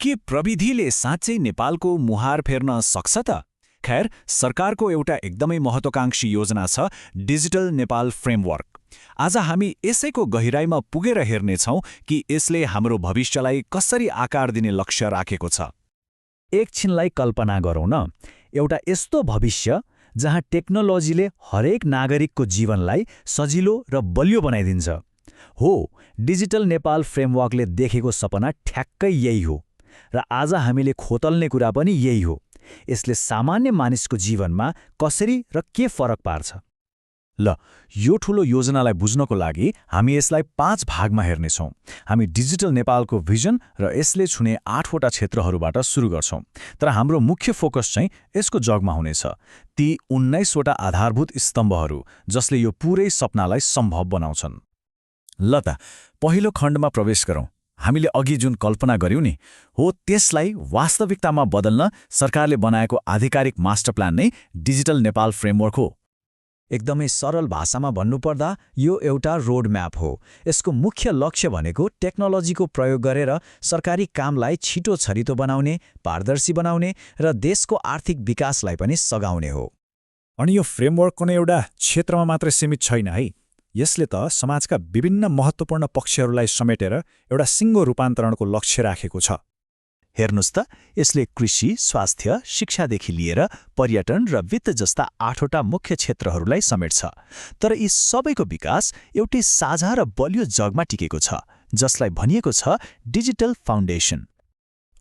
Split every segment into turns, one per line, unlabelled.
के प्रविधिले साँच्चै नेपालको मुहार फेर्न सक्छ त? खैर, सरकारको एउटा एकदमै महत्त्वाकांक्षी योजना छ डिजिटल नेपाल फ्रेमवर्क। आज हामी यसैको गहिराईमा पुगेर हेर्नेछौँ कि यसले हाम्रो भविष्यलाई कसरी आकार दिने लक्ष्य राखेको छ।
एकछिनलाई कल्पना गरौँ न, एउटा यस्तो भविष्य जहाँ टेक्नोलोजीले हरेक नागरिकको जीवनलाई सजिलो र बलियो बनाइदिन्छ। हो, डिजिटल नेपाल फ्रेमवर्कले देखेको सपना ठ्याक्कै यही हो र आज हामीले खोतल्ने कुरा पनि यही हो। यसले सामान्य मानिसको जीवनमा कसरी र के फरक पार्छ?
ल, यो ठूलो योजनालाई बुझ्नको लागि हामी यसलाई 5 भागमा हेर्नेछौँ। हामी डिजिटल नेपालको भिजन र यसले छुने 8वटा क्षेत्रहरूबाट सुरु गर्छौँ। तर हाम्रो मुख्य फोकस चाहिँ यसको जगमा हुनेछ, ती 19वटा आधारभूत स्तम्भहरू जसले यो पुरै सपनालाई सम्भव बनाउँछन्। ल त, पहिलो खण्डमा प्रवेश गरौँ। हामीले अघि जुन कल्पना गर्यौं नि, हो त्यसलाई वास्तविकतामा बदल्न सरकारले बनाएको आधिकारिक मास्टर प्लान नै डिजिटल नेपाल फ्रेमवर्क हो।
एकदमै सरल भाषामा भन्नुपर्दा यो एउटा रोड म्याप हो। यसको मुख्य लक्ष्य भनेको टेक्नोलोजीको प्रयोग गरेर सरकारी कामलाई छिटो छरितो बनाउने, पारदर्शी बनाउने र देशको आर्थिक विकासलाई पनि सघाउने हो।
अनि यो फ्रेमवर्क कुनै एउटा क्षेत्रमा मात्रै सीमित छैन है। यसले त समाजका विभिन्न महत्त्वपूर्ण पक्षहरूलाई समेटेर एउटा सिङ्गो रूपान्तरणको लक्ष्य राखेको छ।
हेर्नुस् त, यसले कृषि, स्वास्थ्य, शिक्षादेखि लिएर पर्यटन र वित्त जस्ता 8वटा मुख्य क्षेत्रहरूलाई समेट्छ। तर यी सबैको विकास एउटै साझा र बलियो जगमा टिकेको छ, जसलाई भनिएको छ डिजिटल फाउन्डेसन।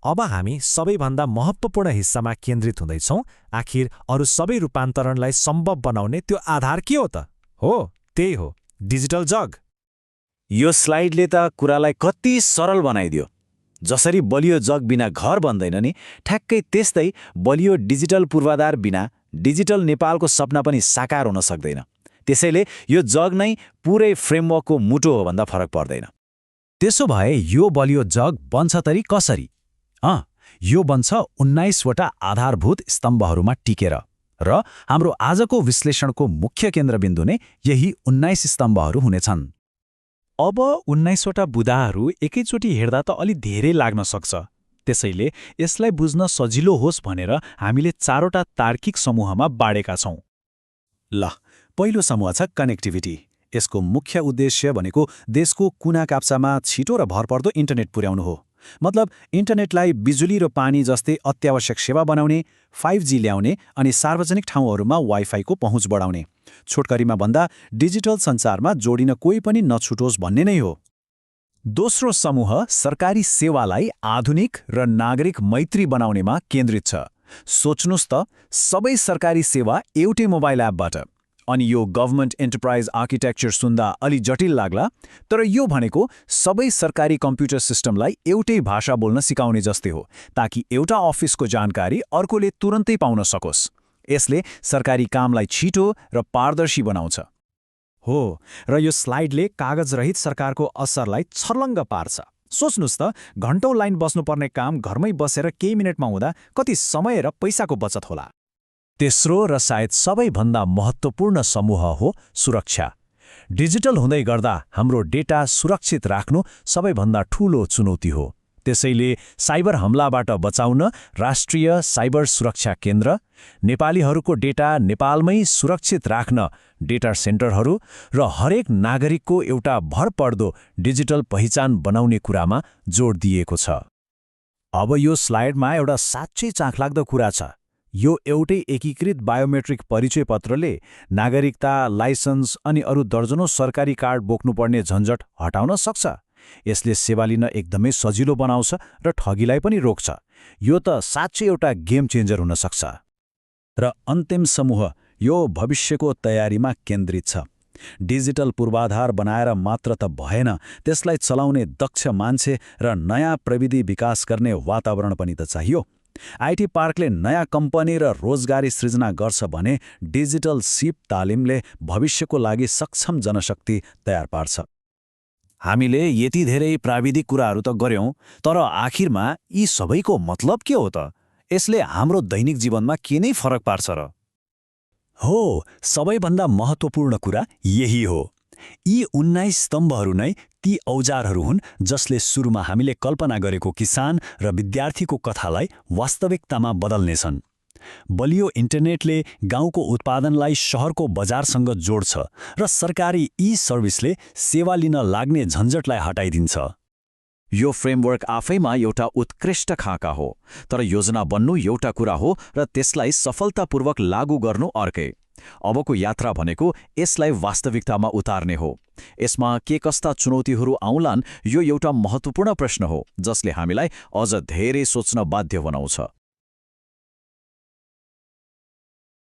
अब हामी सबैभन्दा महत्त्वपूर्ण हिस्सामा केन्द्रित हुँदैछौँ। आखिर अरू सबै रूपान्तरणलाई सम्भव बनाउने त्यो आधार के हो त? हो, त्यही हो डिजिटल जग।
यो स्लाइडले त कुरालाई कति सरल बनाइदियो। जसरी बलियो जग बिना घर बन्दैन नि, ठ्याक्कै त्यस्तै बलियो डिजिटल पूर्वाधार बिना डिजिटल नेपालको सपना पनि साकार हुन सक्दैन। त्यसैले यो जग नै पुरै फ्रेमवर्कको मुटो हो भन्दा फरक पर्दैन।
त्यसो भए यो बलियो जग बन्छ तरी कसरी?
यो बन्छ 19वटा आधारभूत स्तम्भहरूमा टिकेर, र हाम्रो आजको विश्लेषणको मुख्य केन्द्रबिन्दु नै यही 19 स्तम्भहरू हुनेछन्।
अब 19वटा बुदाहरू एकैचोटि हेर्दा त अलि धेरै लाग्न सक्छ। त्यसैले यसलाई बुझ्न सजिलो होस् भनेर हामीले 4वटा तार्किक समूहमा बाँडेका छौँ।
ल, पहिलो समूह छ कनेक्टिभिटी। यसको मुख्य उद्देश्य भनेको देशको कुना काप्चामा छिटो र भरपर्दो इन्टरनेट पुर्याउनु हो। मतलब इन्टरनेटलाई बिजुली र पानी जस्तै अत्यावश्यक सेवा बनाउने, 5G ल्याउने अनि सार्वजनिक ठाउँहरूमा वाइफाईको पहुँच बढाउने। छोटकरीमा भन्दा डिजिटल सञ्चारमा जोडिन कोही पनि नछुटोस् भन्ने नै हो। दोस्रो समूह सरकारी सेवालाई आधुनिक र नागरिक मैत्री बनाउनेमा केन्द्रित छ। सोच्नुस् त, सबै सरकारी सेवा एउटै मोबाइल एपबाट। अनि यो गभर्मेन्ट एन्टरप्राइज आर्किटेक्चर सुन्दा अलि जटिल लाग्ला, तर यो भनेको सबै सरकारी कम्प्युटर सिस्टमलाई एउटै भाषा बोल्न सिकाउने जस्तै हो, ताकि एउटा अफिसको जानकारी अर्कोले तुरन्तै पाउन सकोस्। यसले सरकारी कामलाई छिटो र पारदर्शी बनाउँछ।
हो, र यो स्लाइडले कागजरहित सरकारको असरलाई छर्लङ्ग पार्छ। सोच्नुस् त, घण्टौं लाइन बस्नुपर्ने काम घरमै बसेर केही मिनेटमा हुँदा कति समय र पैसाको बचत होला।
तेस्रो र सायद सबैभन्दा महत्त्वपूर्ण समूह हो सुरक्षा। डिजिटल हुँदै गर्दा हाम्रो डेटा सुरक्षित राख्नु सबैभन्दा ठूलो चुनौती हो। त्यसैले साइबर हमलाबाट बचाउन राष्ट्रिय साइबर सुरक्षा केन्द्र, नेपालीहरूको डेटा नेपालमै सुरक्षित राख्न डेटा सेन्टरहरू र हरेक नागरिकको एउटा भरपर्दो डिजिटल पहिचान बनाउने कुरामा जोड दिएको छ।
अब यो स्लाइडमा एउटा साँच्चै चाखलाग्दो कुरा छ। यो एउटै एकीकृत बायोमेट्रिक परिचय पत्रले नागरिकता, लाइसेन्स अनि अरू दर्जनौं सरकारी कार्ड बोक्नुपर्ने झन्झट हटाउन सक्छ। यसले सेवा लिन एकदमै सजिलो बनाउँछ र ठगीलाई पनि रोक्छ। यो त साँच्चै एउटा गेम चेन्जर हुन सक्छ। र अन्तिम समूह यो भविष्यको तयारीमा केन्द्रित छ। डिजिटल पूर्वाधार बनाएर मात्र त भएन, त्यसलाई चलाउने दक्ष मान्छे र नयाँ प्रविधि विकास गर्ने वातावरण पनि त चाहियो। आईटी पार्कले नयाँ कम्पनी र रोजगारी सृजना गर्छ भने डिजिटल सिप तालिमले भविष्यको लागि सक्षम जनशक्ति तयार पार्छ। हामीले यति धेरै प्राविधिक कुराहरू त गर्यौं, तर आखिरमा यी सबैको मतलब के हो त? यसले हाम्रो दैनिक जीवनमा के नै फरक पार्छ र?
हो, सबैभन्दा महत्त्वपूर्ण कुरा यही हो। यी 19 स्तम्भहरू नै ती औजारहरू हुन् जसले सुरुमा हामीले कल्पना गरेको किसान र विद्यार्थीको कथालाई वास्तविकतामा बदल्नेछन्। बलियो इन्टरनेटले गाउँको उत्पादनलाई शहरको बजारसँग जोड्छ र सरकारी सर्भिसले सेवा लिन लाग्ने झन्झटलाई हटाइदिन्छ।
यो फ्रेमवर्क आफैमा एउटा उत्कृष्ट खाका हो, तर योजना बन्नु एउटा कुरा हो र त्यसलाई सफलतापूर्वक लागू गर्नु अर्कै। अबको यात्रा भनेको यसलाई वास्तविकतामा उतार्ने हो। यसमा के कस्ता चुनौतीहरू आउलान्, यो एउटा महत्त्वपूर्ण प्रश्न हो जसले हामीलाई अझ धेरै सोच्न बाध्य बनाउँछ।